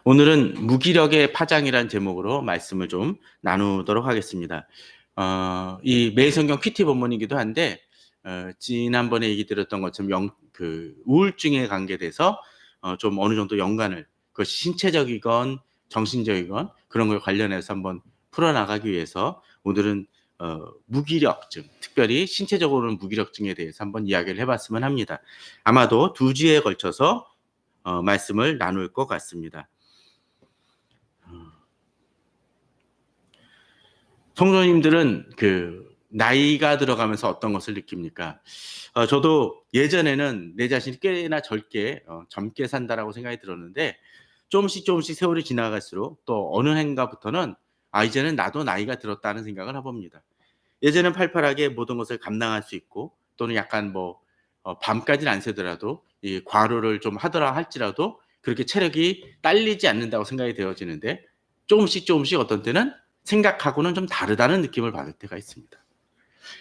오늘은 무기력의 파장이란 제목으로 말씀을 좀 나누도록 하겠습니다. 이 매성경 PT 본문이기도 한데, 지난번에 얘기 드렸던 것처럼 우울증에 관계돼서 좀 어느 정도 연관을, 그것이 신체적이건 정신적이건 그런 걸 관련해서 한번 풀어나가기 위해서 오늘은 무기력증, 특별히 신체적으로는 무기력증에 대해서 한번 이야기를 해봤으면 합니다. 아마도 2주에 걸쳐서 말씀을 나눌 것 같습니다. 성도님들은 나이가 들어가면서 어떤 것을 느낍니까? 저도 예전에는 내 자신이 꽤나 젊게 산다라고 생각이 들었는데, 조금씩 세월이 지나갈수록 또 어느 해인가부터는 이제는 나도 나이가 들었다는 생각을 해봅니다. 예전엔 팔팔하게 모든 것을 감당할 수 있고, 또는 약간 밤까지는 안 새더라도 이 과로를 좀 하더라 할지라도 그렇게 체력이 딸리지 않는다고 생각이 되어지는데, 조금씩 어떤 때는 생각하고는 좀 다르다는 느낌을 받을 때가 있습니다.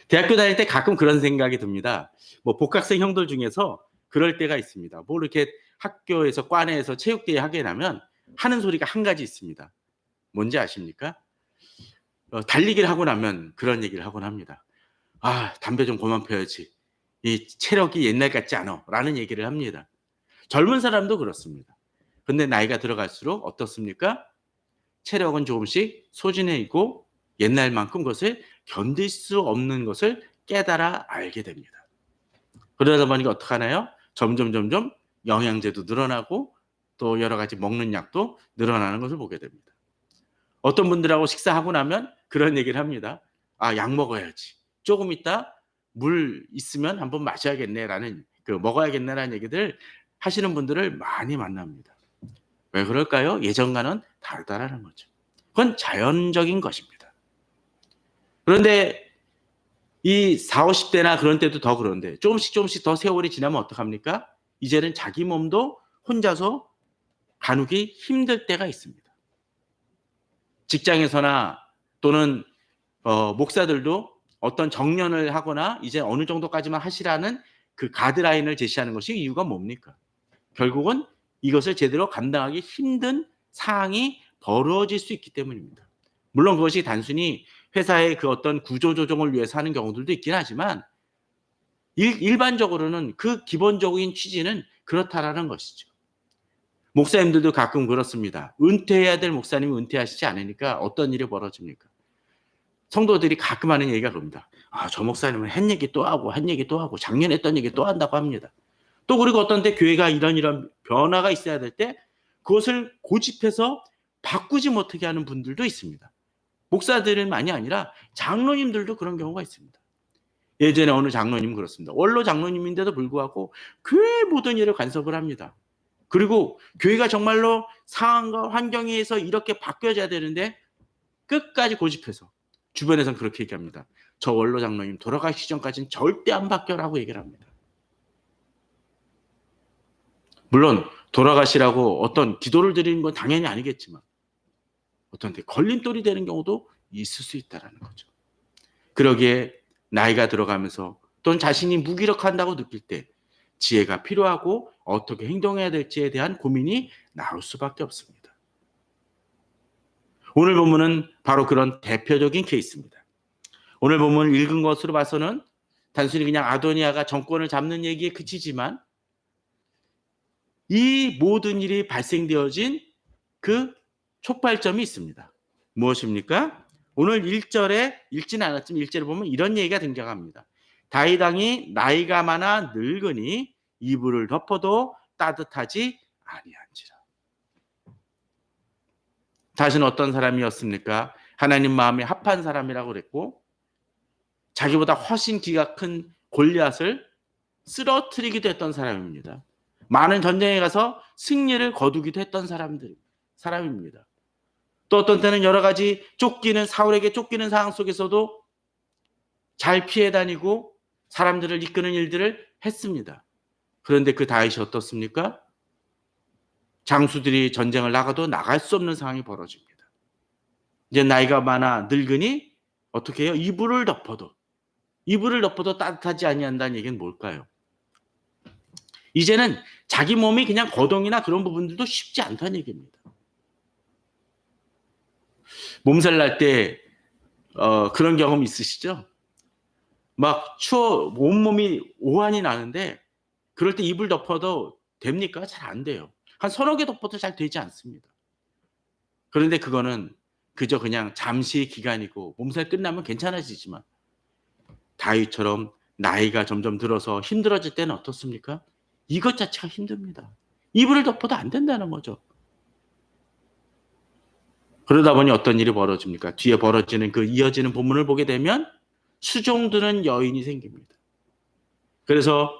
대학교 다닐 때 가끔 그런 생각이 듭니다. 복학생 형들 중에서 그럴 때가 있습니다. 이렇게 학교에서 과내에서 체육대회 하게 되면 하는 소리가 한 가지 있습니다. 뭔지 아십니까? 달리기를 하고 나면 그런 얘기를 하곤 합니다. 담배 좀 그만 펴야지. 이 체력이 옛날 같지 않아. 라는 얘기를 합니다. 젊은 사람도 그렇습니다. 근데 나이가 들어갈수록 어떻습니까? 체력은 조금씩 소진해지고 옛날만큼 그것을 견딜 수 없는 것을 깨달아 알게 됩니다. 그러다 보니까 어떻게 하나요? 점점 영양제도 늘어나고 또 여러 가지 먹는 약도 늘어나는 것을 보게 됩니다. 어떤 분들하고 식사하고 나면 그런 얘기를 합니다. 약 먹어야지. 조금 있다 물 있으면 한번 마셔야겠네라는, 먹어야겠네라는 얘기들 하시는 분들을 많이 만납니다. 왜 그럴까요? 예전과는 다르다라는 거죠. 그건 자연적인 것입니다. 그런데 이 40, 50대나 그런 때도 더 그런데 조금씩 더 세월이 지나면 어떡합니까? 이제는 자기 몸도 혼자서 가누기 힘들 때가 있습니다. 직장에서나 또는 목사들도 어떤 정년을 하거나 이제 어느 정도까지만 하시라는 그 가드라인을 제시하는 것이 이유가 뭡니까? 결국은 이것을 제대로 감당하기 힘든 상황이 벌어질 수 있기 때문입니다. 물론 그것이 단순히 회사의 그 어떤 구조조정을 위해서 하는 경우들도 있긴 하지만 일반적으로는 그 기본적인 취지는 그렇다라는 것이죠. 목사님들도 가끔 그렇습니다. 은퇴해야 될 목사님이 은퇴하시지 않으니까 어떤 일이 벌어집니까? 성도들이 가끔 하는 얘기가 그럽니다. 저 목사님은 한 얘기 또 하고 작년에 했던 얘기 또 한다고 합니다. 또 그리고 어떤 때 교회가 이런 변화가 있어야 될 때 그것을 고집해서 바꾸지 못하게 하는 분들도 있습니다. 목사들만이 아니라 장로님들도 그런 경우가 있습니다. 예전에 어느 장로님은 그렇습니다. 원로 장로님인데도 불구하고 교회의 모든 일을 간섭을 합니다. 그리고 교회가 정말로 상황과 환경에 의해서 이렇게 바뀌어져야 되는데 끝까지 고집해서 주변에서는 그렇게 얘기합니다. 저 원로 장로님 돌아가시기 전까지는 절대 안 바뀌어라고 얘기를 합니다. 물론 돌아가시라고 어떤 기도를 드리는 건 당연히 아니겠지만 어떤 데 걸림돌이 되는 경우도 있을 수 있다는 거죠. 그러기에 나이가 들어가면서 또는 자신이 무기력한다고 느낄 때 지혜가 필요하고 어떻게 행동해야 될지에 대한 고민이 나올 수밖에 없습니다. 오늘 본문은 바로 그런 대표적인 케이스입니다. 오늘 본문을 읽은 것으로 봐서는 단순히 그냥 아도니아가 정권을 잡는 얘기에 그치지만 이 모든 일이 발생되어진 그 촉발점이 있습니다. 무엇입니까? 오늘 1절에 읽지는 않았지만 1절에 보면 이런 얘기가 등장합니다. 다윗 왕이 나이가 많아 늙으니 이불을 덮어도 따뜻하지 아니한지라. 다시는 어떤 사람이었습니까? 하나님 마음에 합한 사람이라고 그랬고 자기보다 훨씬 기가 큰 골리앗을 쓰러뜨리기도 했던 사람입니다. 많은 전쟁에 가서 승리를 거두기도 했던 사람입니다. 또 어떤 때는 여러 가지 사울에게 쫓기는 상황 속에서도 잘 피해 다니고 사람들을 이끄는 일들을 했습니다. 그런데 그 다윗이 어떻습니까? 장수들이 전쟁을 나가도 나갈 수 없는 상황이 벌어집니다. 이제 나이가 많아 늙으니 어떻게 해요? 이불을 덮어도 따뜻하지 아니한다는 얘기는 뭘까요? 이제는 자기 몸이 그냥 거동이나 그런 부분들도 쉽지 않다는 얘기입니다. 몸살 날 때 그런 경험 있으시죠? 막 온몸이 오한이 나는데 그럴 때 이불 덮어도 됩니까? 잘 안 돼요. 한 서너 개 덮어도 잘 되지 않습니다. 그런데 그거는 그저 그냥 잠시 기간이고 몸살 끝나면 괜찮아지지만 다윗처럼 나이가 점점 들어서 힘들어질 때는 어떻습니까? 이것 자체가 힘듭니다. 이불을 덮어도 안 된다는 거죠. 그러다 보니 어떤 일이 벌어집니까? 뒤에 벌어지는 그 이어지는 본문을 보게 되면 수종 드는 여인이 생깁니다. 그래서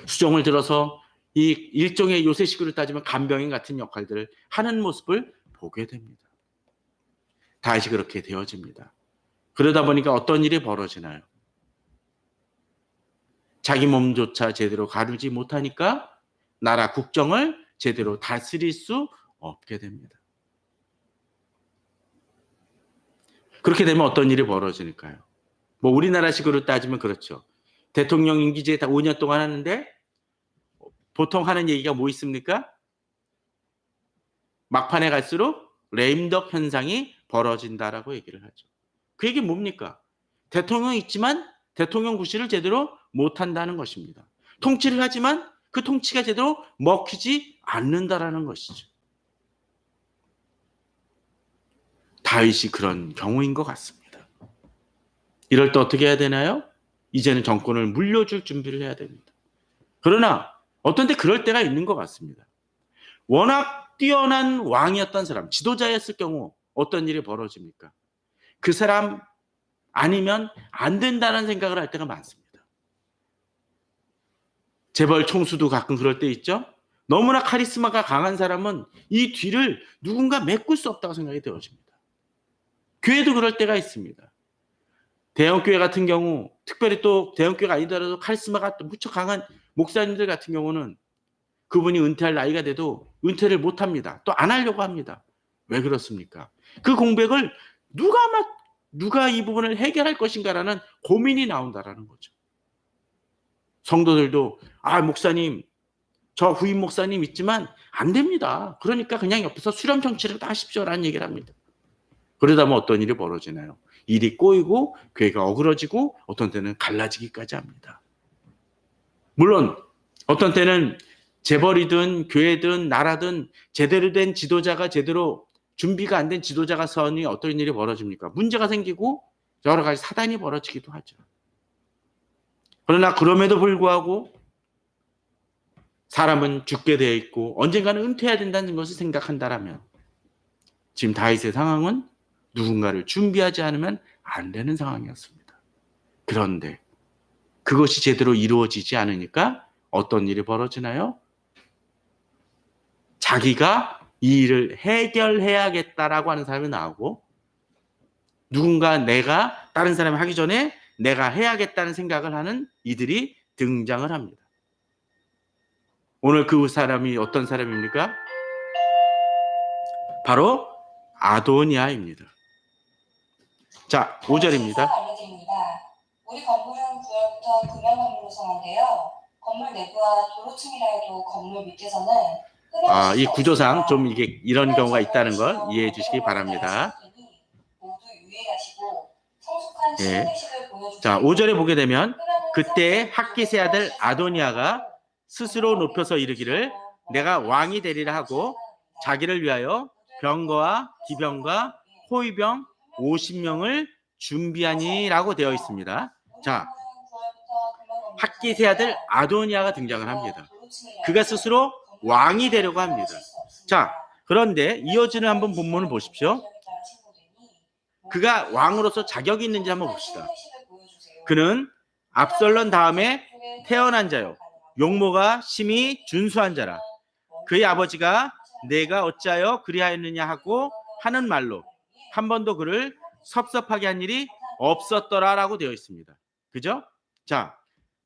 수종을 들어서 이 일종의 요새식으로 따지면 간병인 같은 역할들을 하는 모습을 보게 됩니다. 다시 그렇게 되어집니다. 그러다 보니까 어떤 일이 벌어지나요? 자기 몸조차 제대로 가르지 못하니까 나라 국정을 제대로 다스릴 수 없게 됩니다. 그렇게 되면 어떤 일이 벌어지니까요? 뭐 우리나라식으로 따지면 그렇죠. 대통령 임기제 다 5년 동안 하는데 보통 하는 얘기가 뭐 있습니까? 막판에 갈수록 레임덕 현상이 벌어진다라고 얘기를 하죠. 그 얘기 뭡니까? 대통령이 있지만 대통령 구실을 제대로 못한다는 것입니다. 통치를 하지만 그 통치가 제대로 먹히지 않는다라는 것이죠. 다윗이 그런 경우인 것 같습니다. 이럴 때 어떻게 해야 되나요? 이제는 정권을 물려줄 준비를 해야 됩니다. 그러나 어떤 때 그럴 때가 있는 것 같습니다. 워낙 뛰어난 왕이었던 사람, 지도자였을 경우 어떤 일이 벌어집니까? 그 사람 아니면 안 된다는 생각을 할 때가 많습니다. 재벌 총수도 가끔 그럴 때 있죠. 너무나 카리스마가 강한 사람은 이 뒤를 누군가 메꿀 수 없다고 생각이 되어집니다. 교회도 그럴 때가 있습니다. 대형교회 같은 경우, 특별히 또 대형교회가 아니더라도 카리스마가 또 무척 강한 목사님들 같은 경우는 그분이 은퇴할 나이가 돼도 은퇴를 못합니다. 또 안 하려고 합니다. 왜 그렇습니까? 그 공백을 누가 이 부분을 해결할 것인가라는 고민이 나온다라는 거죠. 성도들도 목사님, 저 후임 목사님 있지만 안 됩니다. 그러니까 그냥 옆에서 수렴 정치를 다 하십시오라는 얘기를 합니다. 그러다 보면 어떤 일이 벌어지나요? 일이 꼬이고 교회가 어그러지고 어떤 때는 갈라지기까지 합니다. 물론 어떤 때는 재벌이든 교회든 나라든 제대로 된 지도자가 제대로 준비가 안 된 지도자가 서니 어떤 일이 벌어집니까? 문제가 생기고 여러 가지 사단이 벌어지기도 하죠. 그러나 그럼에도 불구하고 사람은 죽게 되어 있고 언젠가는 은퇴해야 된다는 것을 생각한다라면 지금 다윗의 상황은 누군가를 준비하지 않으면 안 되는 상황이었습니다. 그런데 그것이 제대로 이루어지지 않으니까 어떤 일이 벌어지나요? 자기가 이 일을 해결해야겠다라고 하는 사람이 나오고 누군가 내가 다른 사람이 하기 전에 내가 해야겠다는 생각을 하는 이들이 등장을 합니다. 오늘 그 사람이 어떤 사람입니까? 바로 아도니아입니다. 자, 5절입니다. 우리 건물은 9월부터 금연건물로 성한데요. 건물 내부와 도로층이라 해도 건물 밑에서는 이 구조상 좀 이게 이런 경우가 있다는 걸 이해해 주시기 바랍니다. 네. 자, 5절에 보게 되면 그때 학깃의 아들 아도니아가 스스로 높여서 이르기를 내가 왕이 되리라 하고 자기를 위하여 병거와 기병과 호위병 50명을 준비하니라고 되어 있습니다. 자, 학깃의 아들 아도니아가 등장을 합니다. 그가 스스로 왕이 되려고 합니다. 자, 그런데 이어지는 한번 본문을 보십시오. 그가 왕으로서 자격이 있는지 한번 봅시다. 그는 압살롬 다음에 태어난 자요 용모가 심히 준수한 자라. 그의 아버지가 내가 어찌하여 그리하였느냐 하고 하는 말로 한 번도 그를 섭섭하게 한 일이 없었더라라고 되어 있습니다. 그죠? 자,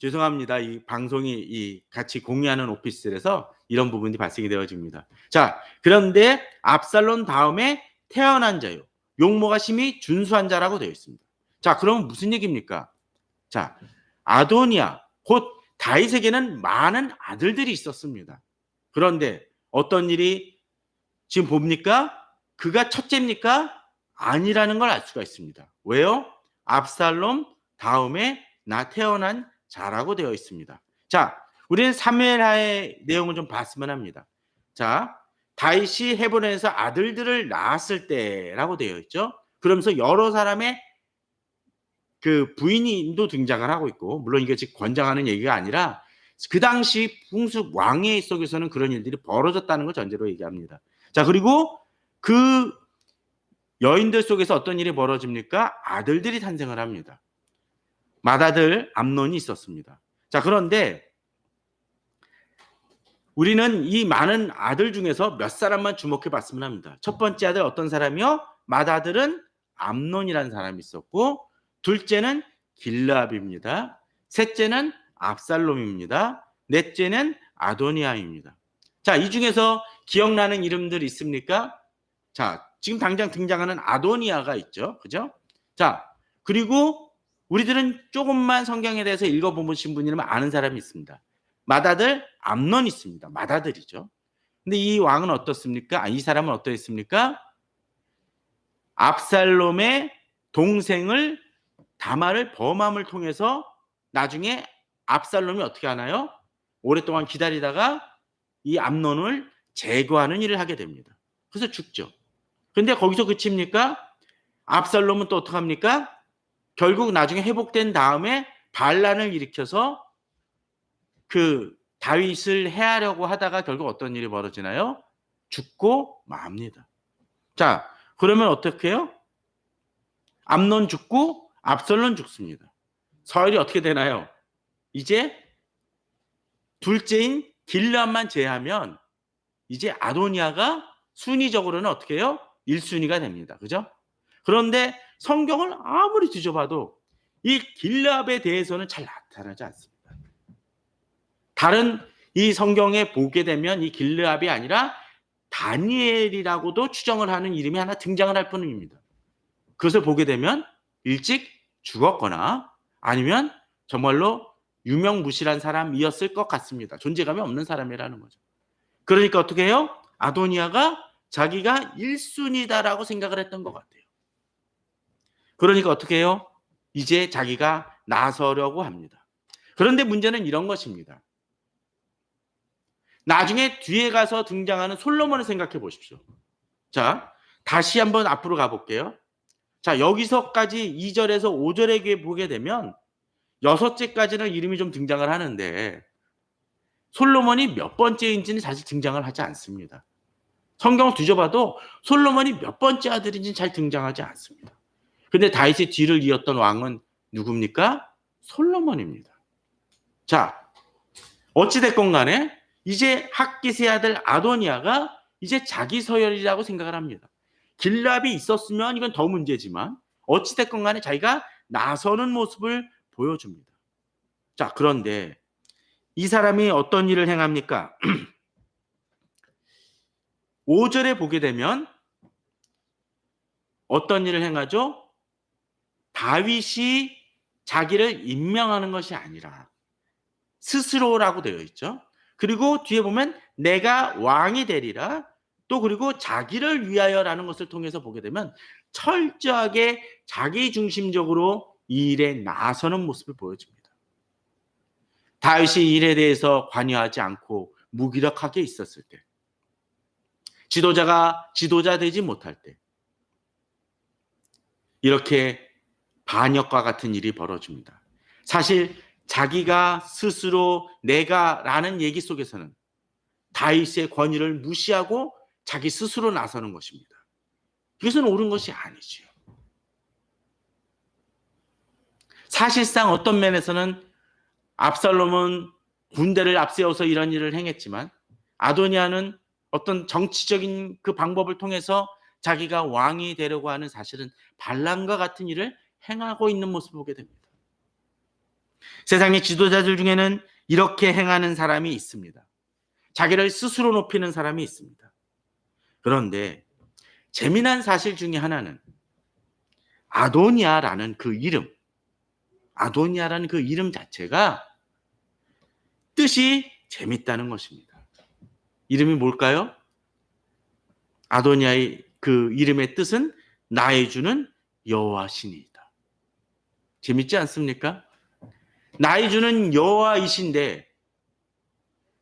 죄송합니다. 이 방송이 같이 공유하는 오피스텔에서 이런 부분이 발생이 되어집니다. 자, 그런데 압살롬 다음에 태어난 자요 용모가 심히 준수한 자라고 되어 있습니다. 자, 그럼 무슨 얘기입니까? 자, 아도니아 곧 다윗에게는 많은 아들들이 있었습니다. 그런데 어떤 일이 지금 봅니까? 그가 첫째입니까? 아니라는 걸 알 수가 있습니다. 왜요? 압살롬 다음에 나 태어난 자라고 되어 있습니다. 자, 우리는 사무엘하의 내용을 좀 봤으면 합니다. 자, 다윗이 헤브론에서 아들들을 낳았을 때라고 되어 있죠. 그러면서 여러 사람의 그 부인도 등장을 하고 있고, 물론 이게 지금 권장하는 얘기가 아니라 그 당시 풍습 왕의 속에서는 그런 일들이 벌어졌다는 걸 전제로 얘기합니다. 자, 그리고 그 여인들 속에서 어떤 일이 벌어집니까? 아들들이 탄생을 합니다. 맏아들 암논이 있었습니다. 자, 그런데 우리는 이 많은 아들 중에서 몇 사람만 주목해 봤으면 합니다. 첫 번째 아들 어떤 사람이요? 맏아들은 암논이라는 사람이 있었고, 둘째는 길르압입니다. 셋째는 압살롬입니다. 넷째는 아도니아입니다. 자, 이 중에서 기억나는 이름들 있습니까? 자, 지금 당장 등장하는 아도니아가 있죠. 그죠? 자, 그리고 우리들은 조금만 성경에 대해서 읽어보신 분이라면 아는 사람이 있습니다. 맏아들 암논 있습니다. 맏아들이죠. 근데 이 왕은 어떻습니까? 이 사람은 어떠했습니까? 압살롬의 동생을 다말을 범함을 통해서 나중에 압살롬이 어떻게 하나요? 오랫동안 기다리다가 이 암논을 제거하는 일을 하게 됩니다. 그래서 죽죠. 근데 거기서 그칩니까? 압살롬은 또 어떡합니까? 결국 나중에 회복된 다음에 반란을 일으켜서 그 다윗을 해하려고 하다가 결국 어떤 일이 벌어지나요? 죽고 맙니다. 자, 그러면 어떻게 해요? 암논 죽고 압살롬 죽습니다. 서열이 어떻게 되나요? 이제 둘째인 길르압만 제하면 이제 아도니아가 순위적으로는 어떻게 해요? 1순위가 됩니다. 그죠? 그런데 성경을 아무리 뒤져봐도 이 길르압에 대해서는 잘 나타나지 않습니다. 다른 이 성경에 보게 되면 이 길르압이 아니라 다니엘이라고도 추정을 하는 이름이 하나 등장을 할 뿐입니다. 그것을 보게 되면 일찍 죽었거나 아니면 정말로 유명무실한 사람이었을 것 같습니다. 존재감이 없는 사람이라는 거죠. 그러니까 어떻게 해요? 아도니아가 자기가 1순위다라고 생각을 했던 것 같아요. 그러니까 어떻게 해요? 이제 자기가 나서려고 합니다. 그런데 문제는 이런 것입니다. 나중에 뒤에 가서 등장하는 솔로몬을 생각해 보십시오. 자, 다시 한번 앞으로 가볼게요. 자, 여기서까지 2절에서 5절에 보게 되면 여섯째까지는 이름이 좀 등장을 하는데 솔로몬이 몇 번째인지는 사실 등장을 하지 않습니다. 성경을 뒤져봐도 솔로몬이 몇 번째 아들인지는 잘 등장하지 않습니다. 근데 다윗의 뒤를 이었던 왕은 누굽니까? 솔로몬입니다. 자, 어찌됐건 간에 이제 핫깃의 아들 아도니아가 이제 자기 서열이라고 생각을 합니다. 길랍이 있었으면 이건 더 문제지만 어찌됐건 간에 자기가 나서는 모습을 보여줍니다. 자, 그런데 이 사람이 어떤 일을 행합니까? 5절에 보게 되면 어떤 일을 행하죠? 다윗이 자기를 임명하는 것이 아니라 스스로라고 되어 있죠. 그리고 뒤에 보면 내가 왕이 되리라. 또 그리고 자기를 위하여라는 것을 통해서 보게 되면 철저하게 자기 중심적으로 이 일에 나서는 모습을 보여줍니다. 다윗이 일에 대해서 관여하지 않고 무기력하게 있었을 때, 지도자가 지도자 되지 못할 때 이렇게 반역과 같은 일이 벌어집니다. 사실 자기가 스스로 내가라는 얘기 속에서는 다윗의 권위를 무시하고 자기 스스로 나서는 것입니다. 이것은 옳은 것이 아니지요. 사실상 어떤 면에서는 압살롬은 군대를 앞세워서 이런 일을 행했지만 아도니아는 어떤 정치적인 그 방법을 통해서 자기가 왕이 되려고 하는 사실은 반란과 같은 일을 행하고 있는 모습을 보게 됩니다. 세상의 지도자들 중에는 이렇게 행하는 사람이 있습니다. 자기를 스스로 높이는 사람이 있습니다. 그런데 재미난 사실 중에 하나는 아도니아라는 그 이름, 아도니아라는 그 이름 자체가 뜻이 재밌다는 것입니다. 이름이 뭘까요? 아도니아의 그 이름의 뜻은 나의 주는 여호와시니이다. 재밌지 않습니까? 나의 주는 여호와이신데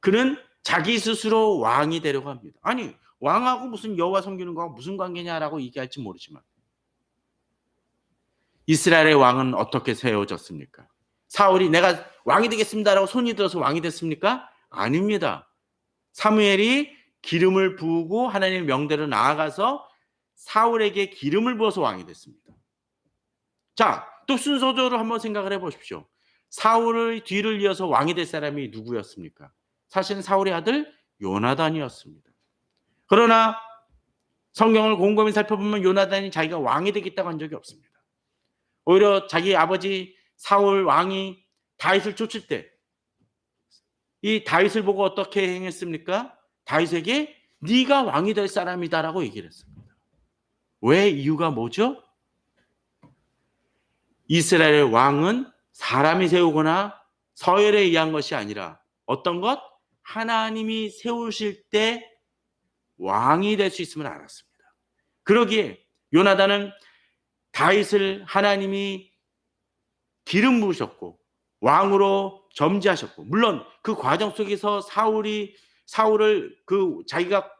그는 자기 스스로 왕이 되려고 합니다. 아니, 왕하고 무슨 여호와 섬기는 거하고 무슨 관계냐라고 얘기할지 모르지만 이스라엘의 왕은 어떻게 세워졌습니까? 사울이 내가 왕이 되겠습니다라고 손이 들어서 왕이 됐습니까? 아닙니다. 사무엘이 기름을 부으고 하나님의 명대로 나아가서 사울에게 기름을 부어서 왕이 됐습니다. 자, 또 순서대로 한번 생각을 해보십시오. 사울의 뒤를 이어서 왕이 될 사람이 누구였습니까? 사실은 사울의 아들 요나단이었습니다. 그러나 성경을 곰곰이 살펴보면 요나단이 자기가 왕이 되겠다고 한 적이 없습니다. 오히려 자기 아버지 사울 왕이 다윗을 쫓을 때 이 다윗을 보고 어떻게 행했습니까? 다윗에게 네가 왕이 될 사람이다라고 얘기를 했습니다. 왜? 이유가 뭐죠? 이스라엘의 왕은 사람이 세우거나 서열에 의한 것이 아니라 어떤 것? 하나님이 세우실 때 왕이 될 수 있음을 알았습니다. 그러기에 요나단은 다윗을 하나님이 기름 부으셨고 왕으로 점지하셨고, 물론 그 과정 속에서 사울을 자기가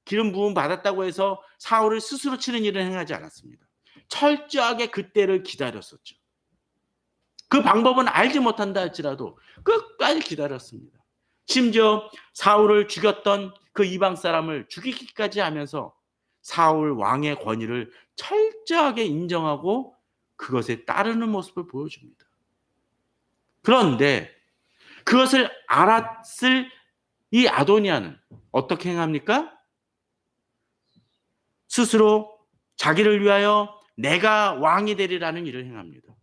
기름 부음 받았다고 해서 사울을 스스로 치는 일은 행하지 않았습니다. 철저하게 그때를 기다렸었죠. 그 방법은 알지 못한다 할지라도 끝까지 기다렸습니다. 심지어 사울을 죽였던 그 이방 사람을 죽이기까지 하면서 사울 왕의 권위를 철저하게 인정하고 그것에 따르는 모습을 보여줍니다. 그런데 그것을 알았을 이 아도니아는 어떻게 행합니까? 스스로 자기를 위하여 내가 왕이 되리라는 일을 행합니다.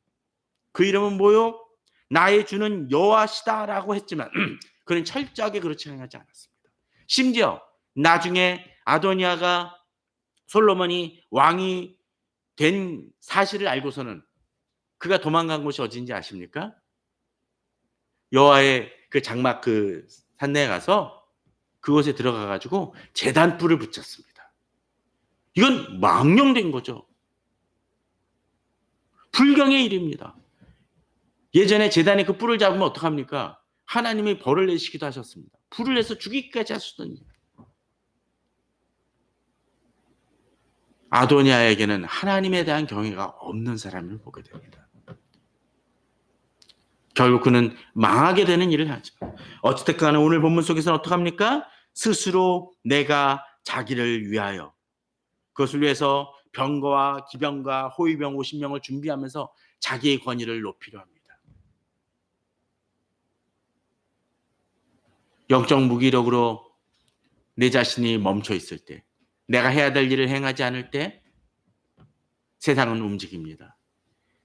그 이름은 뭐요? 나의 주는 여호와시다라고 했지만 그는 철저하게 그렇지 행하지 않았습니다. 심지어 나중에 아도니아가 솔로몬이 왕이 된 사실을 알고서는 그가 도망간 곳이 어딘지 아십니까? 여호와의 그 장막 그 산내에 가서 그곳에 들어가 가지고 제단불을 붙였습니다. 이건 망령된 거죠. 불경의 일입니다. 예전에 제단에 그 뿔을 잡으면 어떡합니까? 하나님이 벌을 내시기도 하셨습니다. 불을 내서 죽이기까지 하셨던 일. 아도니아에게는 하나님에 대한 경외가 없는 사람을 보게 됩니다. 결국 그는 망하게 되는 일을 하죠. 어쨌든 간에 오늘 본문 속에서는 어떡합니까? 스스로 내가 자기를 위하여 그것을 위해서 병거와 기병과 호위병 50명을 준비하면서 자기의 권위를 높이려 합니다. 영적 무기력으로 내 자신이 멈춰 있을 때, 내가 해야 될 일을 행하지 않을 때 세상은 움직입니다.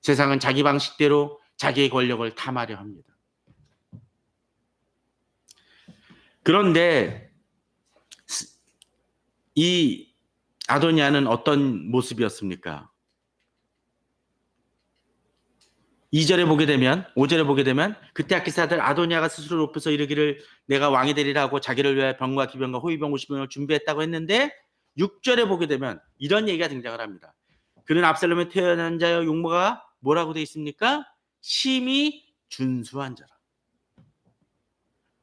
세상은 자기 방식대로 자기의 권력을 탐하려 합니다. 그런데 이 아도니아는 어떤 모습이었습니까? 2절에 보게 되면, 5절에 보게 되면 그때 아키스 아들 아도니아가 스스로 높여서 이르기를 내가 왕이 되리라고 자기를 위하여 병과 기병과 호위병 50명을 준비했다고 했는데 6절에 보게 되면 이런 얘기가 등장을 합니다. 그는 압살롬의 태어난 자여 용모가 뭐라고 되어 있습니까? 심히 준수한 자라.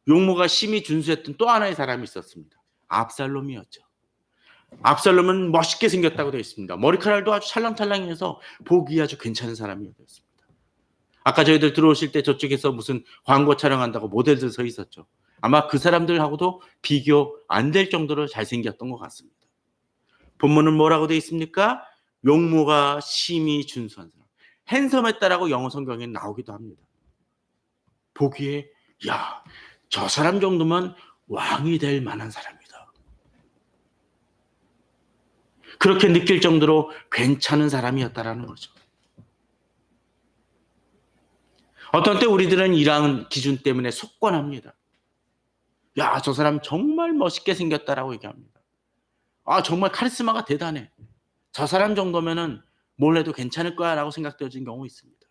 용모가 심히 준수했던 또 하나의 사람이 있었습니다. 압살롬이었죠. 압살롬은 멋있게 생겼다고 되어 있습니다. 머리카락도 아주 찰랑찰랑해서 보기 아주 괜찮은 사람이었습니다. 아까 저희들 들어오실 때 저쪽에서 무슨 광고 촬영한다고 모델들 서 있었죠. 아마 그 사람들하고도 비교 안 될 정도로 잘생겼던 것 같습니다. 본문은 뭐라고 되어 있습니까? 용모가 심히 준수한 사람. 핸섬했다라고 영어 성경에 나오기도 합니다. 보기에 야, 저 사람 정도면 왕이 될 만한 사람이다. 그렇게 느낄 정도로 괜찮은 사람이었다라는 거죠. 어떤 때 우리들은 이러한 기준 때문에 속관합니다. 야, 저 사람 정말 멋있게 생겼다라고 얘기합니다. 아, 정말 카리스마가 대단해. 저 사람 정도면은 뭘 해도 괜찮을 거야 라고 생각되어진 경우 있습니다.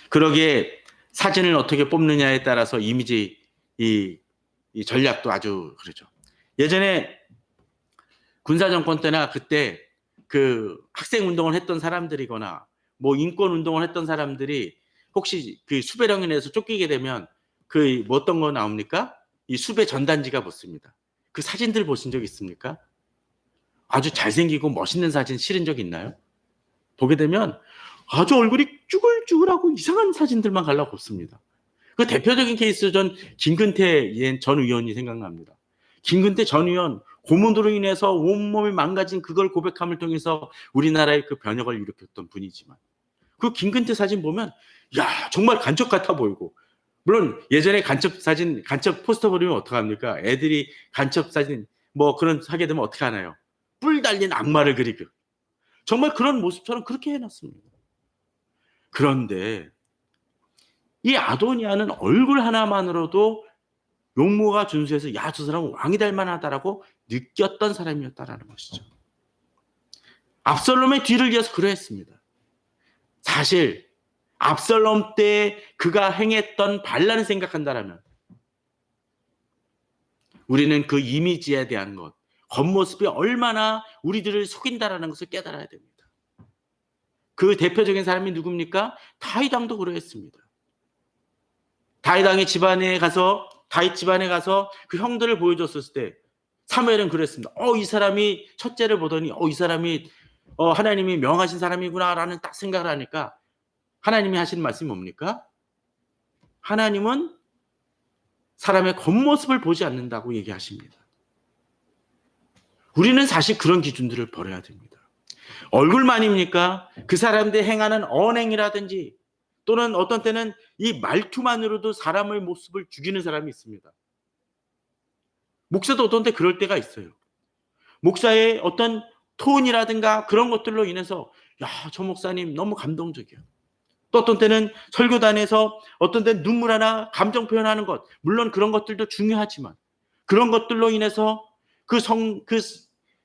그러기에 사진을 어떻게 뽑느냐에 따라서 이미지 이 전략도 아주 그렇죠. 예전에 군사 정권 때나 그때 그 학생 운동을 했던 사람들이거나 뭐 인권 운동을 했던 사람들이 혹시 그 수배령에 대해서 쫓기게 되면 그 뭐 어떤 거 나옵니까? 이 수배 전단지가 붙습니다. 그 사진들 보신 적 있습니까? 아주 잘생기고 멋있는 사진 실은 적 있나요? 보게 되면 아주 얼굴이 쭈글쭈글하고 이상한 사진들만 갈라 붙습니다. 그 대표적인 케이스 전 김근태 전 의원이 생각납니다. 김근태 전 의원 고문으로 인해서 온몸이 망가진 그걸 고백함을 통해서 우리나라의 그 변혁을 일으켰던 분이지만 그 김근태 사진 보면 야 정말 간첩 같아 보이고 물론 예전에 간첩 사진 간첩 포스터 보면 어떡합니까? 애들이 간첩 사진 뭐 그런 하게 되면 어떻게 하나요? 뿔 달린 악마를 그리고 정말 그런 모습처럼 그렇게 해놨습니다. 그런데 이 아도니아는 얼굴 하나만으로도 용모가 준수해서 야, 저 사람은 왕이 될 만하다라고 느꼈던 사람이었다라는 것이죠. 압살롬의 뒤를 이어서 그러했습니다. 사실 압살롬 때 그가 행했던 반란을 생각한다라면 우리는 그 이미지에 대한 것, 겉모습이 얼마나 우리들을 속인다라는 것을 깨달아야 됩니다. 그 대표적인 사람이 누굽니까? 다윗 왕도 그러했습니다. 다윗 왕의 집안에 가서 다윗 집안에 가서 그 형들을 보여줬을 때 사무엘은 그랬습니다. 이 사람이 첫째를 보더니 이 사람이 하나님이 명하신 사람이구나라는 딱 생각을 하니까 하나님이 하시는 말씀이 뭡니까? 하나님은 사람의 겉모습을 보지 않는다고 얘기하십니다. 우리는 사실 그런 기준들을 버려야 됩니다. 얼굴만입니까? 그 사람들 행하는 언행이라든지 또는 어떤 때는 이 말투만으로도 사람의 모습을 죽이는 사람이 있습니다. 목사도 어떤 때 그럴 때가 있어요. 목사의 어떤 톤이라든가 그런 것들로 인해서 야, 저 목사님 너무 감동적이야. 또 어떤 때는 설교단에서 어떤 때는 눈물 하나 감정 표현하는 것 물론 그런 것들도 중요하지만 그런 것들로 인해서 그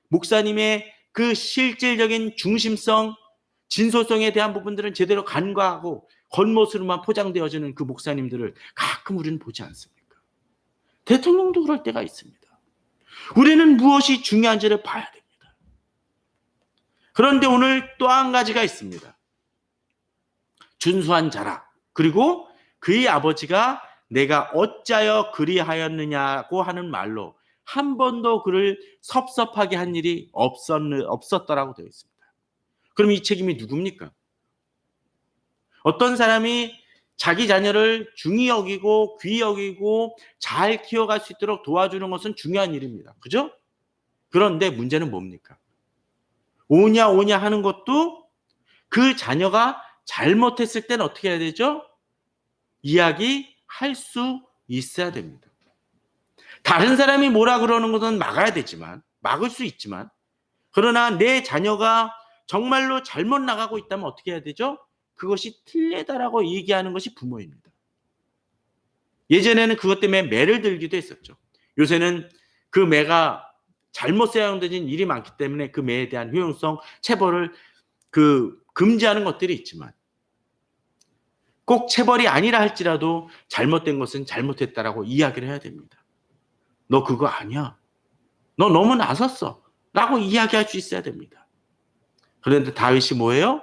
목사님의 그 실질적인 중심성 진솔성에 대한 부분들은 제대로 간과하고 겉모습으로만 포장되어지는 그 목사님들을 가끔 우리는 보지 않습니까? 대통령도 그럴 때가 있습니다. 우리는 무엇이 중요한지를 봐야 됩니다. 그런데 오늘 또 한 가지가 있습니다. 준수한 자라. 그리고 그의 아버지가 내가 어찌하여 그리하였느냐고 하는 말로 한 번도 그를 섭섭하게 한 일이 없었더라고 되어 있습니다. 그럼 이 책임이 누굽니까? 어떤 사람이 자기 자녀를 중히 여기고 귀히 여기고 잘 키워갈 수 있도록 도와주는 것은 중요한 일입니다. 그죠? 그런데 문제는 뭡니까? 오냐 오냐 하는 것도 그 자녀가 잘못했을 때는 어떻게 해야 되죠? 이야기할 수 있어야 됩니다. 다른 사람이 뭐라 그러는 것은 막을 수 있지만 그러나 내 자녀가 정말로 잘못 나가고 있다면 어떻게 해야 되죠? 그것이 틀리다라고 얘기하는 것이 부모입니다. 예전에는 그것 때문에 매를 들기도 했었죠. 요새는 그 매가 잘못 사용된 일이 많기 때문에 그 매에 대한 효용성, 체벌을 금지하는 것들이 있지만 꼭 체벌이 아니라 할지라도 잘못된 것은 잘못했다라고 이야기를 해야 됩니다. 너 그거 아니야. 너 너무 나섰어. 라고 이야기할 수 있어야 됩니다. 그런데 다윗이 뭐예요?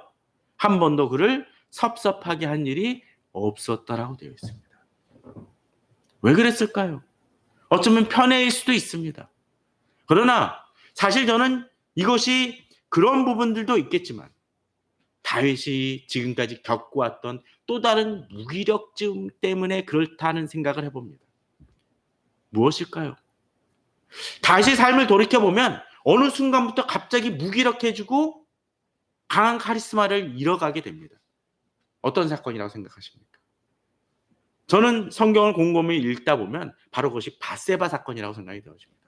한 번도 그를 섭섭하게 한 일이 없었다라고 되어 있습니다. 왜 그랬을까요? 어쩌면 편애일 수도 있습니다. 그러나 사실 저는 이것이 그런 부분들도 있겠지만 다윗이 지금까지 겪어왔던 또 다른 무기력증 때문에 그렇다는 생각을 해봅니다. 무엇일까요? 다윗의 삶을 돌이켜보면 어느 순간부터 갑자기 무기력해지고 강한 카리스마를 잃어가게 됩니다. 어떤 사건이라고 생각하십니까? 저는 성경을 곰곰이 읽다 보면 바로 그것이 밧세바 사건이라고 생각이 되어집니다.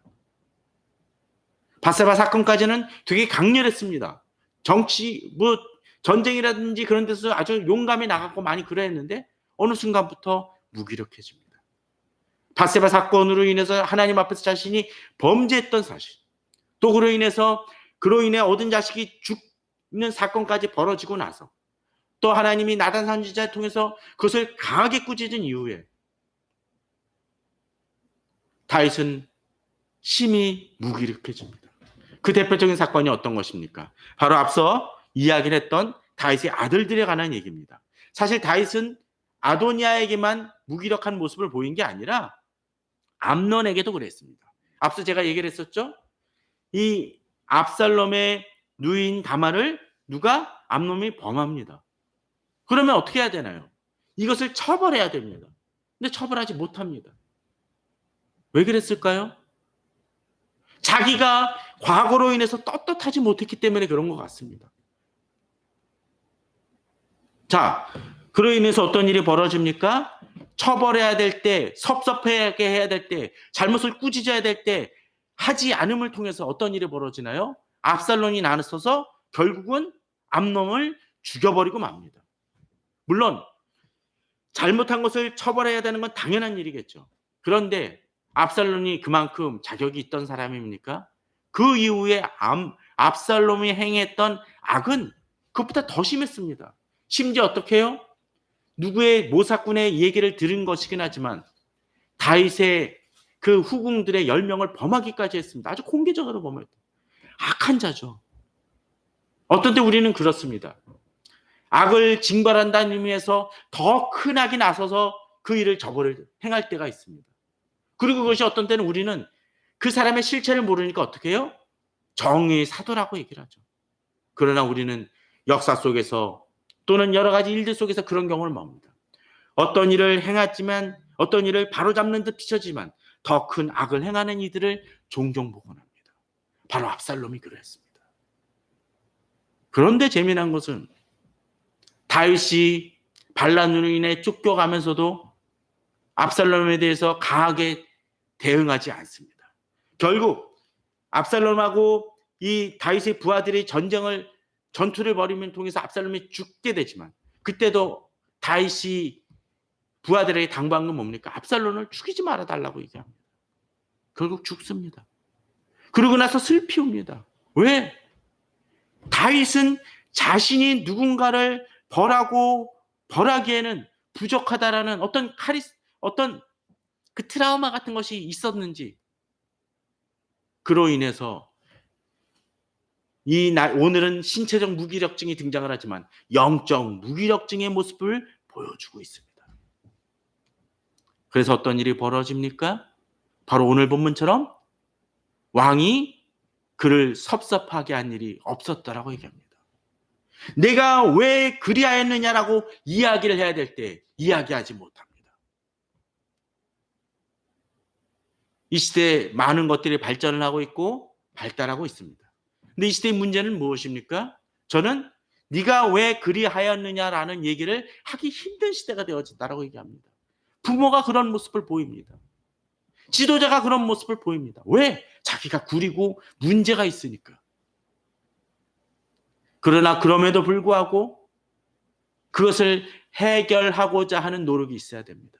밧세바 사건까지는 되게 강렬했습니다. 전쟁이라든지 그런 데서 아주 용감히 나갔고 많이 그랬는데 어느 순간부터 무기력해집니다. 밧세바 사건으로 인해서 하나님 앞에서 자신이 범죄했던 사실, 또 그로 인해 얻은 자식이 죽는 사건까지 벌어지고 나서 또 하나님이 나단 선지자를 통해서 그것을 강하게 꾸짖은 이후에 다윗은 심히 무기력해집니다. 그 대표적인 사건이 어떤 것입니까? 바로 앞서 이야기를 했던 다윗의 아들들에 관한 얘기입니다. 사실 다윗은 아도니아에게만 무기력한 모습을 보인 게 아니라 암논에게도 그랬습니다. 앞서 제가 얘기를 했었죠. 이 압살롬의 누인 다말을 누가? 암논이 범합니다. 그러면 어떻게 해야 되나요? 이것을 처벌해야 됩니다. 근데 처벌하지 못합니다. 왜 그랬을까요? 자기가 과거로 인해서 떳떳하지 못했기 때문에 그런 것 같습니다. 자, 그로 인해서 어떤 일이 벌어집니까? 처벌해야 될 때, 섭섭하게 해야 될 때, 잘못을 꾸짖어야 될 때 하지 않음을 통해서 어떤 일이 벌어지나요? 압살롬이 나서서 결국은 암논을 죽여버리고 맙니다. 물론 잘못한 것을 처벌해야 되는 건 당연한 일이겠죠. 그런데 압살롬이 그만큼 자격이 있던 사람입니까? 그 이후에 압살롬이 행했던 악은 그것보다 더 심했습니다. 심지어 어떻게 해요? 누구의 모사꾼의 얘기를 들은 것이긴 하지만 다윗의 그 후궁들의 10명을 범하기까지 했습니다. 아주 공개적으로 범했다. 악한 자죠. 어떤 때 우리는 그렇습니다. 악을 징벌한다는 의미에서 더 큰 악이 나서서 그 일을 저버를 행할 때가 있습니다. 그리고 그것이 어떤 때는 우리는 그 사람의 실체를 모르니까 어떻게 해요? 정의의 사도라고 얘기를 하죠. 그러나 우리는 역사 속에서 또는 여러 가지 일들 속에서 그런 경우를 봅니다. 어떤 일을 행했지만 어떤 일을 바로잡는 듯 비춰지만 더 큰 악을 행하는 이들을 종종 보곤 합니다. 바로 압살롬이 그랬습니다. 그런데 재미난 것은 다윗이 반란으로 인해 쫓겨가면서도 압살롬에 대해서 강하게 대응하지 않습니다. 결국 압살롬하고 이 다윗의 부하들이 전투를 벌이면 통해서 압살롬이 죽게 되지만 그때도 다윗이 부하들에게 당부한 건 뭡니까? 압살롬을 죽이지 말아달라고 얘기합니다. 결국 죽습니다. 그러고 나서 슬피 웁니다. 왜? 다윗은 자신이 누군가를 벌하기에는 부족하다라는 어떤 그 트라우마 같은 것이 있었는지 그로 인해서 오늘은 신체적 무기력증이 등장을 하지만 영적 무기력증의 모습을 보여주고 있습니다. 그래서 어떤 일이 벌어집니까? 바로 오늘 본문처럼 왕이 그를 섭섭하게 한 일이 없었다라고 얘기합니다. 내가 왜 그리하였느냐라고 이야기를 해야 될 때 이야기하지 못합니다. 이 시대에 많은 것들이 발전을 하고 있고 발달하고 있습니다. 근데 이 시대의 문제는 무엇입니까? 저는 네가 왜 그리하였느냐라는 얘기를 하기 힘든 시대가 되어진다라고 얘기합니다. 부모가 그런 모습을 보입니다. 지도자가 그런 모습을 보입니다. 왜? 자기가 구리고 문제가 있으니까. 그러나 그럼에도 불구하고 그것을 해결하고자 하는 노력이 있어야 됩니다.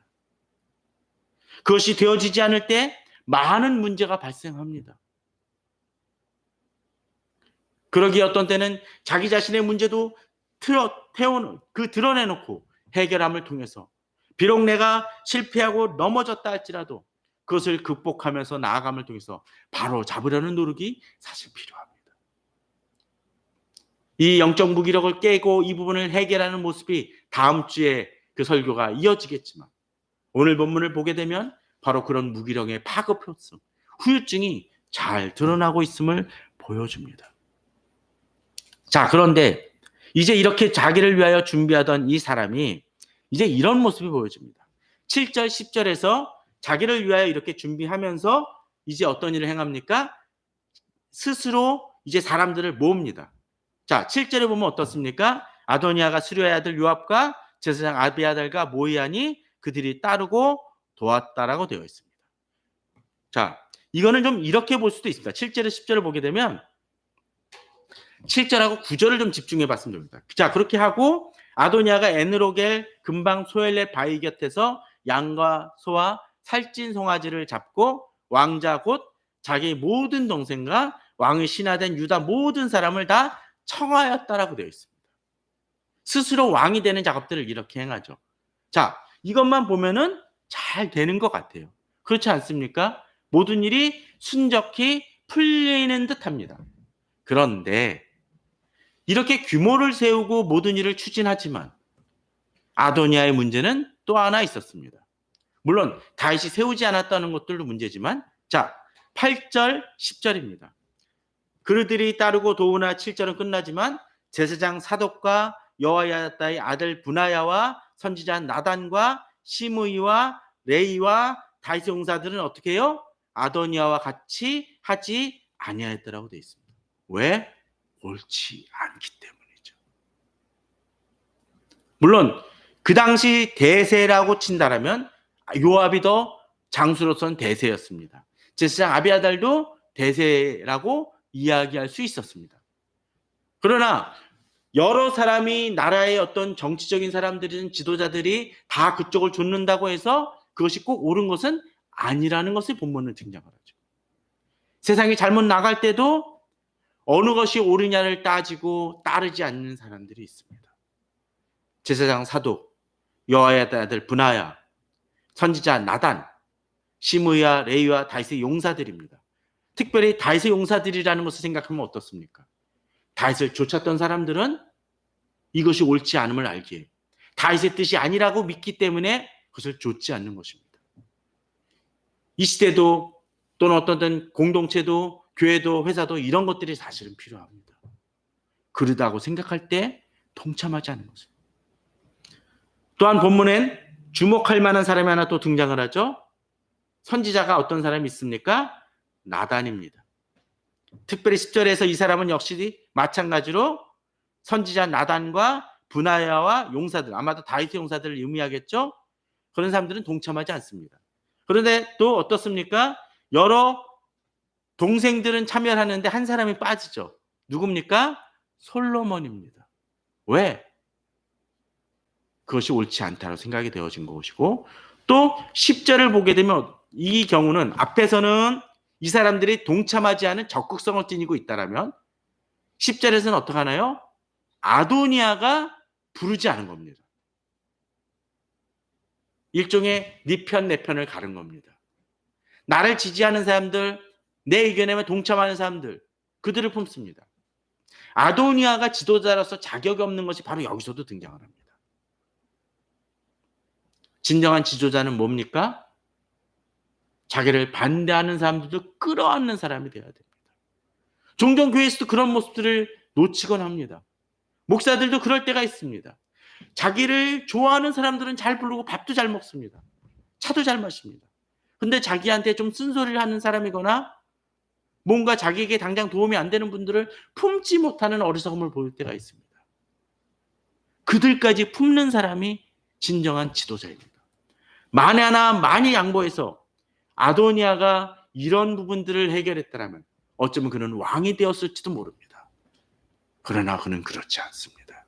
그것이 되어지지 않을 때 많은 문제가 발생합니다. 그러기에 어떤 때는 자기 자신의 문제도 드러내놓고 해결함을 통해서 비록 내가 실패하고 넘어졌다 할지라도 그것을 극복하면서 나아감을 통해서 바로 잡으려는 노력이 사실 필요합니다. 이 영적 무기력을 깨고 이 부분을 해결하는 모습이 다음 주에 그 설교가 이어지겠지만 오늘 본문을 보게 되면 바로 그런 무기력의 파급 효성, 후유증이 잘 드러나고 있음을 보여줍니다. 자, 그런데 이제 이렇게 자기를 위하여 준비하던 이 사람이 이제 이런 모습이 보여집니다. 7절, 10절에서 자기를 위하여 이렇게 준비하면서 이제 어떤 일을 행합니까? 스스로 이제 사람들을 모읍니다. 자, 7절에 보면 어떻습니까? 아도니아가 스루야의 아들 요압과 제사장 아비아달과 모이아니 그들이 따르고 도왔다라고 되어 있습니다. 자, 이거는 좀 이렇게 볼 수도 있습니다. 7절에 10절을 보게 되면 7절하고 9절을 좀 집중해 봤으면 됩니다. 자, 그렇게 하고 아도니아가 에느로겔 근방 소엘렛 바위 곁에서 양과 소와 살찐 송아지를 잡고 왕자 곧 자기 모든 동생과 왕의 신하된 유다 모든 사람을 다 청하였다라고 되어 있습니다. 스스로 왕이 되는 작업들을 이렇게 행하죠. 자, 이것만 보면은 잘 되는 것 같아요. 그렇지 않습니까? 모든 일이 순적히 풀리는 듯합니다. 그런데 이렇게 규모를 세우고 모든 일을 추진하지만 아도니아의 문제는 또 하나 있었습니다. 물론 다윗이 세우지 않았다는 것들도 문제지만, 자, 8절, 10절입니다. 그들이 따르고 도우나 7절은 끝나지만 제사장 사독과 여호야다의 아들 분하야와 선지자 나단과 시므이와 레이와 다윗의 용사들은 어떻게 해요? 아도니아와 같이 하지 아니하였더라고 되어 있습니다. 왜? 옳지 않기 때문이죠. 물론 그 당시 대세라고 친다라면 요압이 더 장수로서는 대세였습니다. 제사장 아비아달도 대세라고 이야기할 수 있었습니다. 그러나 여러 사람이 나라의 어떤 정치적인 사람들이든 지도자들이 다 그쪽을 좇는다고 해서 그것이 꼭 옳은 것은 아니라는 것을 본문은 등장을 하죠. 세상이 잘못 나갈 때도 어느 것이 옳으냐를 따지고 따르지 않는 사람들이 있습니다. 제사장 사독, 여호야다의 아들 분하야, 선지자 나단, 시므야, 레이와 다윗의 용사들입니다. 특별히 다윗의 용사들이라는 것을 생각하면 어떻습니까? 다윗을 쫓았던 사람들은 이것이 옳지 않음을 알기에 다윗의 뜻이 아니라고 믿기 때문에 그것을 좇지 않는 것입니다. 이 시대도 또는 어떤 공동체도 교회도 회사도 이런 것들이 사실은 필요합니다. 그러다고 생각할 때 동참하지 않는 것입니다. 또한 본문엔 주목할 만한 사람이 하나 또 등장을 하죠. 선지자가 어떤 사람이 있습니까? 나단입니다. 특별히 10절에서 이 사람은 역시 마찬가지로 선지자 나단과 분하야와 용사들, 아마도 다윗의 용사들을 의미하겠죠. 그런 사람들은 동참하지 않습니다. 그런데 또 어떻습니까? 여러 동생들은 참여하는데 한 사람이 빠지죠. 누굽니까? 솔로몬입니다. 왜? 그것이 옳지 않다고 생각이 되어진 것이고, 또 10절을 보게 되면 이 경우는 앞에서는 이 사람들이 동참하지 않은 적극성을 지니고 있다라면 10절에서는 어떻게 하나요? 아도니아가 부르지 않은 겁니다. 일종의 네 편, 내 편을 가른 겁니다. 나를 지지하는 사람들, 내 의견에 동참하는 사람들, 그들을 품습니다. 아도니아가 지도자로서 자격이 없는 것이 바로 여기서도 등장을 합니다. 진정한 지도자는 뭡니까? 자기를 반대하는 사람들도 끌어안는 사람이 되어야 됩니다. 종종 교회에서도 그런 모습들을 놓치곤 합니다. 목사들도 그럴 때가 있습니다. 자기를 좋아하는 사람들은 잘 부르고 밥도 잘 먹습니다. 차도 잘 마십니다. 근데 자기한테 좀 쓴소리를 하는 사람이거나 뭔가 자기에게 당장 도움이 안 되는 분들을 품지 못하는 어리석음을 보일 때가 있습니다. 그들까지 품는 사람이 진정한 지도자입니다. 만에 하나 많이 양보해서 아도니아가 이런 부분들을 해결했다면 어쩌면 그는 왕이 되었을지도 모릅니다. 그러나 그는 그렇지 않습니다.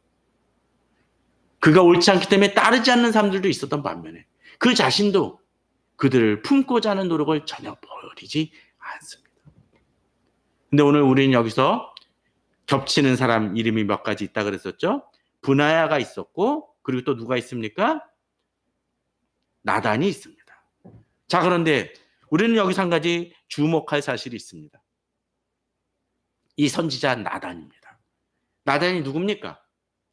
그가 옳지 않기 때문에 따르지 않는 사람들도 있었던 반면에 그 자신도 그들을 품고자 하는 노력을 전혀 버리지 않습니다. 근데 오늘 우리는 여기서 겹치는 사람 이름이 몇 가지 있다 그랬었죠. 분하야가 있었고, 그리고 또 누가 있습니까? 나단이 있습니다. 자, 그런데 우리는 여기서 한 가지 주목할 사실이 있습니다. 이 선지자 나단입니다. 나단이 누굽니까?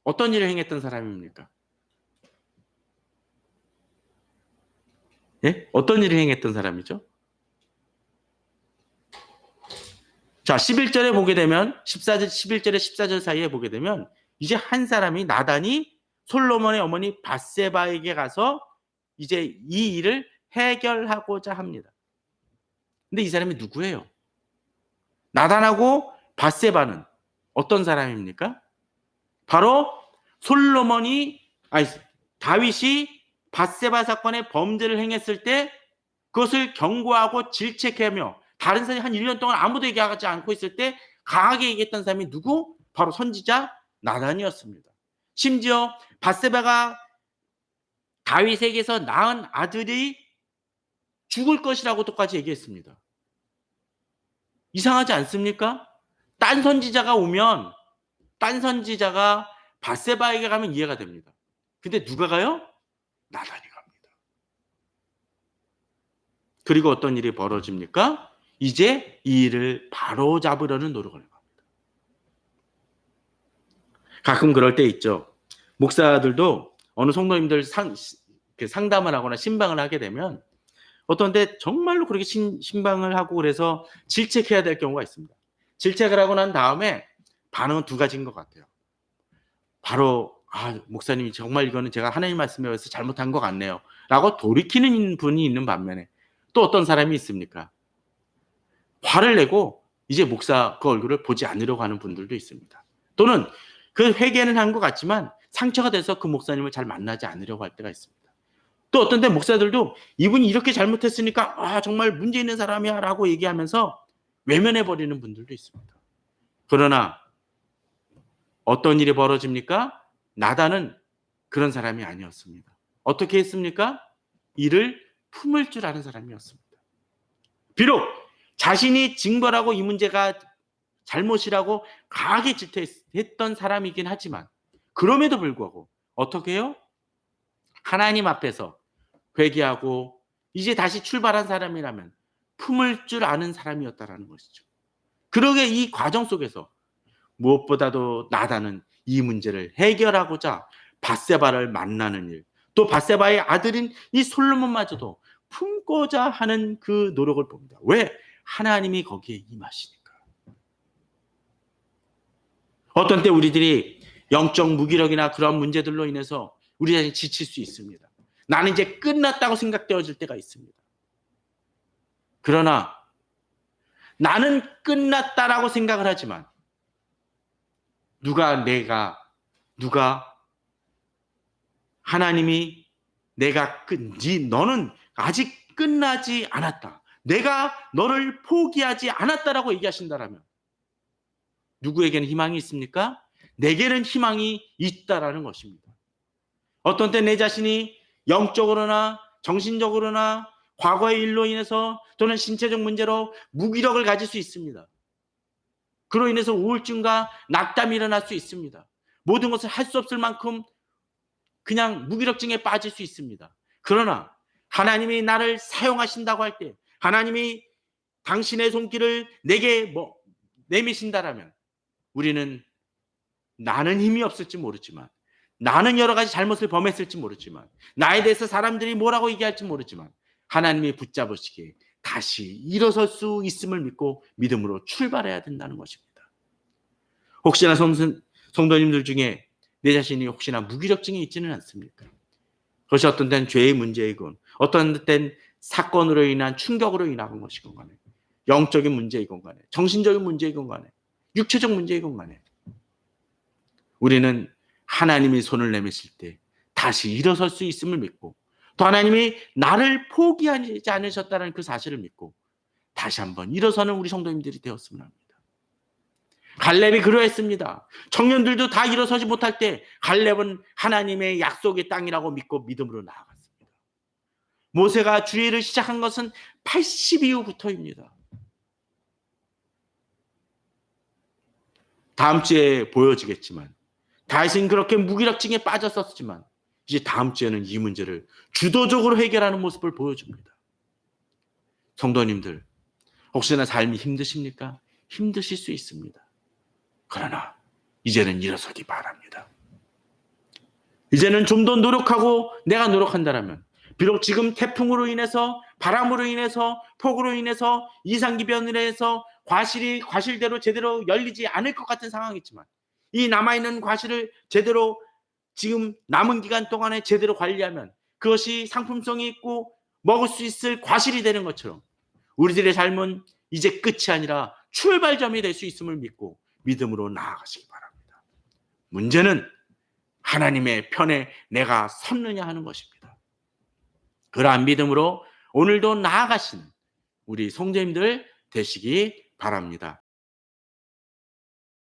어떤 일을 행했던 사람입니까? 예? 어떤 일을 행했던 사람이죠? 자, 11절에 보게 되면 11절에 14절 사이에 보게 되면 이제 한 사람이 나단이 솔로몬의 어머니 밧세바에게 가서 이제 이 일을 해결하고자 합니다. 근데 이 사람이 누구예요? 나단하고 밧세바는 어떤 사람입니까? 바로 다윗이 밧세바 사건의 범죄를 행했을 때 그것을 경고하고 질책하며 다른 사람이 한 1년 동안 아무도 얘기하지 않고 있을 때 강하게 얘기했던 사람이 누구? 바로 선지자 나단이었습니다. 심지어 밧세바가 다윗에게서 낳은 아들이 죽을 것이라고 똑같이 얘기했습니다. 이상하지 않습니까? 딴 선지자가 오면 딴 선지자가 밧세바에게 가면 이해가 됩니다. 근데 누가 가요? 나단이 갑니다. 그리고 어떤 일이 벌어집니까? 이제 이 일을 바로잡으려는 노력을 합니다. 가끔 그럴 때 있죠. 목사들도 어느 성도님들 상담을 하거나 신방을 하게 되면 어떤 데 정말로 그렇게 신방을 하고 그래서 질책해야 될 경우가 있습니다. 질책을 하고 난 다음에 반응은 두 가지인 것 같아요. 바로 목사님이 정말 이거는 제가 하나님 말씀에 의해서 잘못한 것 같네요 라고 돌이키는 분이 있는 반면에, 또 어떤 사람이 있습니까? 화를 내고 이제 목사 그 얼굴을 보지 않으려고 하는 분들도 있습니다. 또는 그 회개는 한 것 같지만 상처가 돼서 그 목사님을 잘 만나지 않으려고 할 때가 있습니다. 또 어떤 때 목사들도 이분이 이렇게 잘못했으니까 정말 문제 있는 사람이야 라고 얘기하면서 외면해버리는 분들도 있습니다. 그러나 어떤 일이 벌어집니까? 나단은 그런 사람이 아니었습니다. 어떻게 했습니까? 이를 품을 줄 아는 사람이었습니다. 비록 자신이 징벌하고 이 문제가 잘못이라고 강하게 질타했던 사람이긴 하지만 그럼에도 불구하고 어떻게 해요? 하나님 앞에서 회개하고 이제 다시 출발한 사람이라면 품을 줄 아는 사람이었다라는 것이죠. 그러게 이 과정 속에서 무엇보다도 나단은 이 문제를 해결하고자 밧세바를 만나는 일, 또 밧세바의 아들인 이 솔로몬마저도 품고자 하는 그 노력을 봅니다. 왜? 하나님이 거기에 임하시니까. 어떤 때 우리들이 영적 무기력이나 그런 문제들로 인해서 우리 자신이 지칠 수 있습니다. 나는 이제 끝났다고 생각되어질 때가 있습니다. 그러나 나는 끝났다라고 생각을 하지만 누가 하나님이 너는 아직 끝나지 않았다, 내가 너를 포기하지 않았다라고 얘기하신다라면 누구에게는 희망이 있습니까? 내게는 희망이 있다라는 것입니다. 어떤 때 내 자신이 영적으로나 정신적으로나 과거의 일로 인해서 또는 신체적 문제로 무기력을 가질 수 있습니다. 그로 인해서 우울증과 낙담이 일어날 수 있습니다. 모든 것을 할 수 없을 만큼 그냥 무기력증에 빠질 수 있습니다. 그러나 하나님이 나를 사용하신다고 할 때, 하나님이 당신의 손길을 내게 내미신다라면 우리는, 나는 힘이 없을지 모르지만, 나는 여러 가지 잘못을 범했을지 모르지만, 나에 대해서 사람들이 뭐라고 얘기할지 모르지만 하나님이 붙잡으시기에 다시 일어설 수 있음을 믿고 믿음으로 출발해야 된다는 것입니다. 혹시나 성도님들 중에 내 자신이 혹시나 무기력증이 있지는 않습니까? 그것이 어떤 때는 죄의 문제이건 어떤 때는 사건으로 인한 충격으로 인한 것이건 간에, 영적인 문제이건 간에, 정신적인 문제이건 간에, 육체적 문제이건 간에 우리는 하나님이 손을 내미실 때 다시 일어설 수 있음을 믿고, 또 하나님이 나를 포기하지 않으셨다는 그 사실을 믿고 다시 한번 일어서는 우리 성도님들이 되었으면 합니다. 갈렙이 그러했습니다. 청년들도 다 일어서지 못할 때 갈렙은 하나님의 약속의 땅이라고 믿고 믿음으로 나아갔습니다. 모세가 주의를 시작한 것은 80 이후부터입니다. 다음 주에 보여지겠지만 다윗은 그렇게 무기력증에 빠졌었지만 이제 다음 주에는 이 문제를 주도적으로 해결하는 모습을 보여줍니다. 성도님들, 혹시나 삶이 힘드십니까? 힘드실 수 있습니다. 그러나 이제는 일어서기 바랍니다. 이제는 좀 더 노력하고 내가 노력한다면, 비록 지금 태풍으로 인해서, 바람으로 인해서, 폭우로 인해서, 이상기변으로 인해서 과실대로 제대로 열리지 않을 것 같은 상황이지만 이 남아있는 과실을 제대로 지금 남은 기간 동안에 제대로 관리하면 그것이 상품성이 있고 먹을 수 있을 과실이 되는 것처럼 우리들의 삶은 이제 끝이 아니라 출발점이 될 수 있음을 믿고 믿음으로 나아가시기 바랍니다. 문제는 하나님의 편에 내가 섰느냐 하는 것입니다. 그러한 믿음으로 오늘도 나아가시는 우리 성도님들 되시기 바랍니다.